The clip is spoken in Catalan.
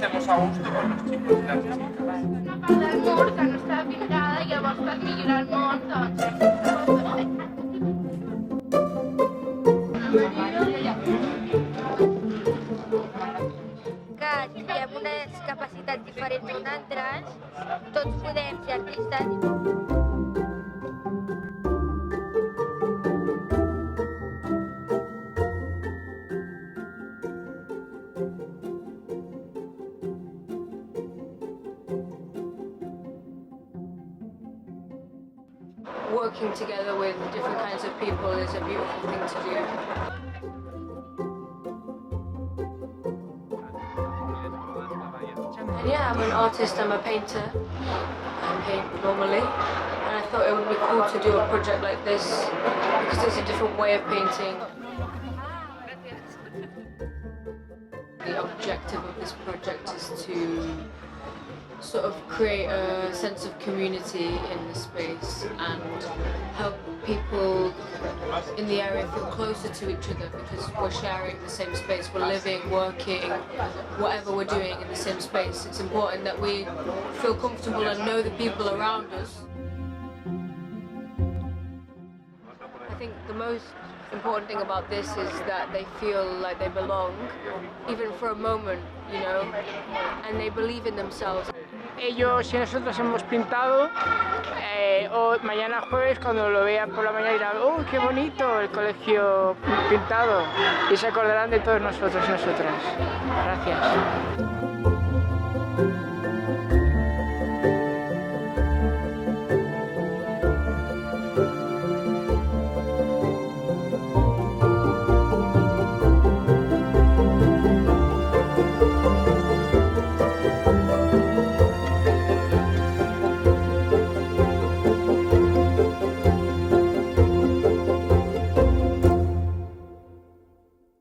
estemos a gusto con los chicos y las chicas. Una part del mur que no està pintada, llavors per millorar el món, doncs... Que si hi ha unes capacitats diferents d'uns altres, tots podem ser artistes. Working together with different kinds of people is a beautiful thing to do. And yeah, I'm an artist, I'm a painter. I paint normally. And I thought it would be cool to do a project like this because it's a different way of painting. The objective of this project is to sort of create a sense of community in the space and help people in the area feel closer to each other because we're sharing the same space, we're living, working, whatever we're doing in the same space. It's important that we feel comfortable and know the people around us. I think the most important thing about this is that they feel like they belong, even for a moment, you know, and they believe in themselves. Ellos y nosotros hemos pintado, o mañana jueves cuando lo vean por la mañana dirán, ¡oh, qué bonito el colegio pintado! Y se acordarán de todos nosotros y nosotras. Gracias.